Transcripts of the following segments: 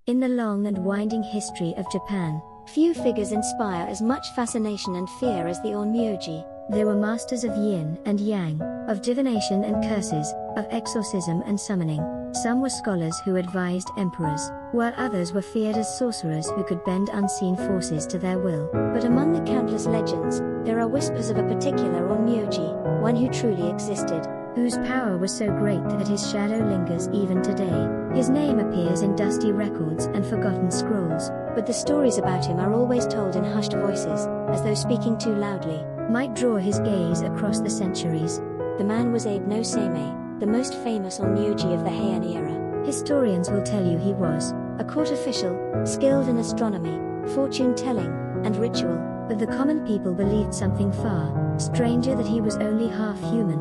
In the long and winding history of Japan, few figures inspire as much fascination and fear as the Onmyoji. They were masters of yin and yang, of divination and curses, of exorcism and summoning. Some were scholars who advised emperors, while others were feared as sorcerers who could bend unseen forces to their will. But among the countless legends, there are whispers of a particular Onmyoji, one who truly existed, whose power was so great that his shadow lingers even today. His name appears in dusty records and forgotten scrolls, but the stories about him are always told in hushed voices, as though speaking too loudly might draw his gaze across the centuries. The man was Abe no Seimei, the most famous Onmyoji of the Heian era. Historians will tell you he was a court official, skilled in astronomy, fortune-telling, and ritual, but the common people believed something far stranger, that he was only half human.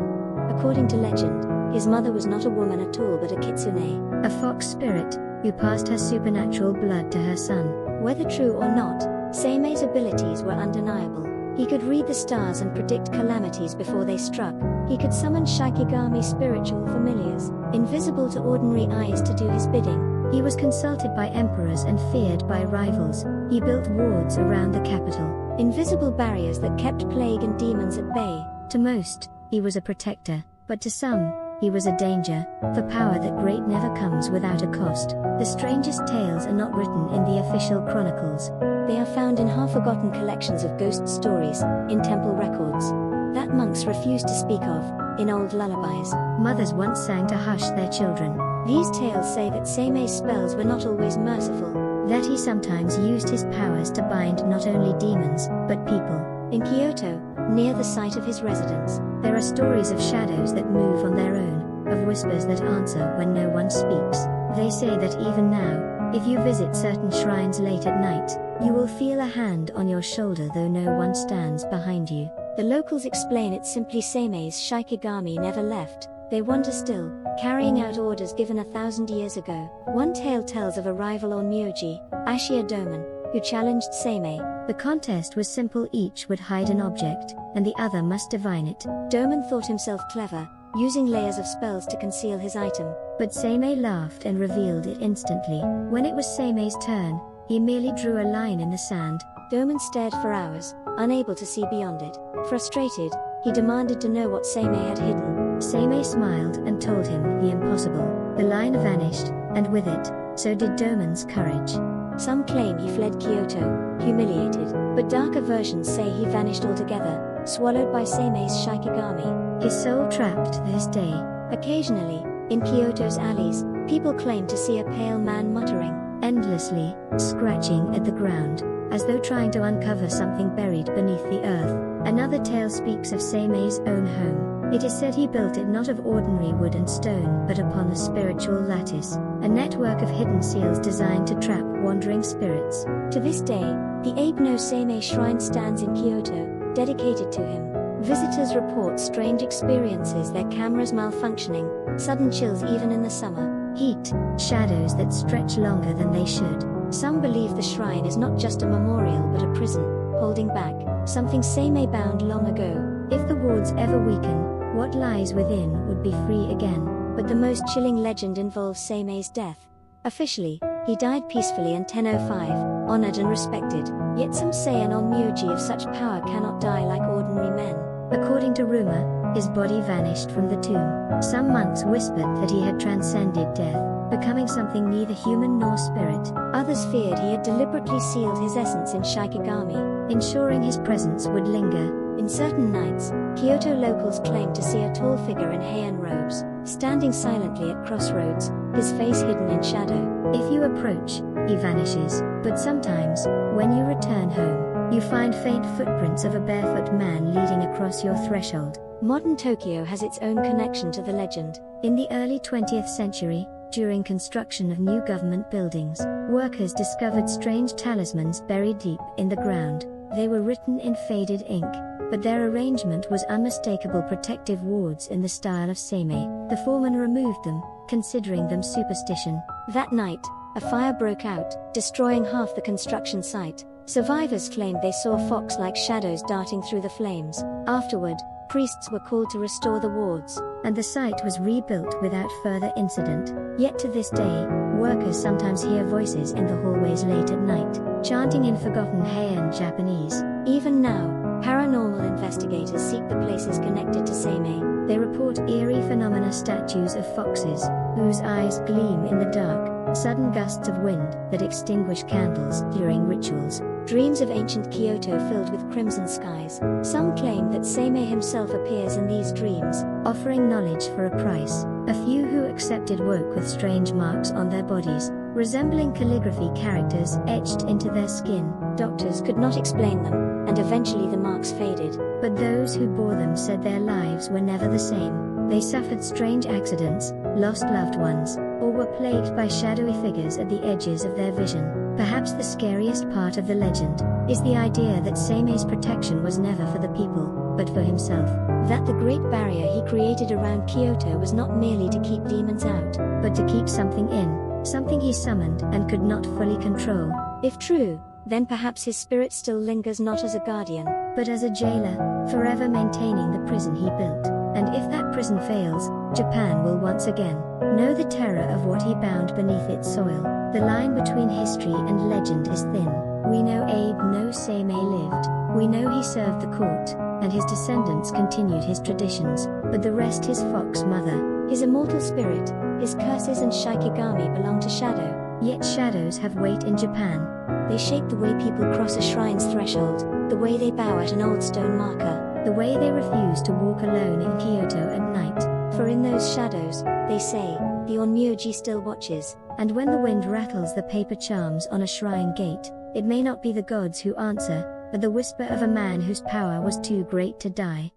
According to legend, his mother was not a woman at all but a kitsune, a fox spirit, who passed her supernatural blood to her son. Whether true or not, Seimei's abilities were undeniable. He could read the stars and predict calamities before they struck. He could summon Shikigami spiritual familiars, invisible to ordinary eyes, to do his bidding. He was consulted by emperors and feared by rivals. He built wards around the capital, invisible barriers that kept plague and demons at bay. To most, he was a protector, but to some, he was a danger, for power that great never comes without a cost. The strangest tales are not written in the official chronicles. They are found in half-forgotten collections of ghost stories, in temple records that monks refused to speak of, in old lullabies mothers once sang to hush their children. These tales say that Seimei's spells were not always merciful, that he sometimes used his powers to bind not only demons, but people. In Kyoto, near the site of his residence, there are stories of shadows that move on their own, of whispers that answer when no one speaks. They say that even now, if you visit certain shrines late at night, you will feel a hand on your shoulder though no one stands behind you. The locals explain it simply Seimei's Shikigami never left. They wander still, carrying out orders given 1,000 years ago. One tale tells of a rival Onmyoji, Ashia Doman, who challenged Seimei. The contest was simple: each would hide an object, and the other must divine it. Doman thought himself clever, using layers of spells to conceal his item, but Seimei laughed and revealed it instantly. When it was Seimei's turn, he merely drew a line in the sand. Doman stared for hours, unable to see beyond it. Frustrated, he demanded to know what Seimei had hidden. Seimei smiled and told him the impossible. The line vanished, and with it, so did Doman's courage. Some claim he fled Kyoto, humiliated, but darker versions say he vanished altogether, swallowed by Seimei's Shikigami. His soul trapped to this day. Occasionally, in Kyoto's alleys, people claim to see a pale man muttering endlessly, scratching at the ground, as though trying to uncover something buried beneath the earth. Another tale speaks of Seimei's own home. It is said he built it not of ordinary wood and stone but upon the spiritual lattice, a network of hidden seals designed to trap wandering spirits. To this day, the Abe no Seimei shrine stands in Kyoto, dedicated to him. Visitors report strange experiences, their cameras malfunctioning, sudden chills even in the summer, heat, shadows that stretch longer than they should. Some believe the shrine is not just a memorial but a prison, holding back something Seimei bound long ago. If the wards ever weaken, what lies within would be free again. But the most chilling legend involves Seimei's death. Officially, he died peacefully in 1005, honored and respected. Yet some say an Onmyoji of such power cannot die like ordinary men. According to rumor, his body vanished from the tomb. Some monks whispered that he had transcended death, becoming something neither human nor spirit. Others feared he had deliberately sealed his essence in Shikigami, ensuring his presence would linger. In certain nights, Kyoto locals claim to see a tall figure in Heian robes, standing silently at crossroads, his face hidden in shadow. If you approach, he vanishes, but sometimes, when you return home, you find faint footprints of a barefoot man leading across your threshold. Modern Tokyo has its own connection to the legend. In the early 20th century, during construction of new government buildings, workers discovered strange talismans buried deep in the ground. They were written in faded ink, but their arrangement was unmistakable protective wards in the style of Seimei. The foreman removed them, considering them superstition. That night, a fire broke out, destroying half the construction site. Survivors claimed they saw fox-like shadows darting through the flames. Afterward, priests were called to restore the wards, and the site was rebuilt without further incident. Yet to this day, workers sometimes hear voices in the hallways late at night, chanting in forgotten Heian Japanese. Even now, paranormal investigators seek the places connected to Seimei. They report eerie phenomena, statues of foxes, whose eyes gleam in the dark, sudden gusts of wind that extinguish candles during rituals, dreams of ancient Kyoto filled with crimson skies. Some claim that Seimei himself appears in these dreams, offering knowledge for a price. A few who accepted woke with strange marks on their bodies, resembling calligraphy characters etched into their skin. Doctors could not explain them, and eventually the marks faded. But those who bore them said their lives were never the same. They suffered strange accidents, lost loved ones, or were plagued by shadowy figures at the edges of their vision. Perhaps the scariest part of the legend is the idea that Seimei's protection was never for the people, but for himself. That the Great Barrier he created around Kyoto was not merely to keep demons out, but to keep something in, something he summoned and could not fully control. If true, then perhaps his spirit still lingers not as a guardian, but as a jailer, forever maintaining the prison he built. And if that prison fails, Japan will once again know the terror of what he bound beneath its soil. The line between history and legend is thin. We know Abe no Seimei lived. We know he served the court, and his descendants continued his traditions. But the rest, his fox mother, his immortal spirit, his curses and shikigami belong to shadow. Yet shadows have weight in Japan. They shape the way people cross a shrine's threshold, the way they bow at an old stone marker, the way they refuse to walk alone in Kyoto at night. For in those shadows, they say, the Onmyoji still watches, and when the wind rattles the paper charms on a shrine gate, it may not be the gods who answer, but the whisper of a man whose power was too great to die.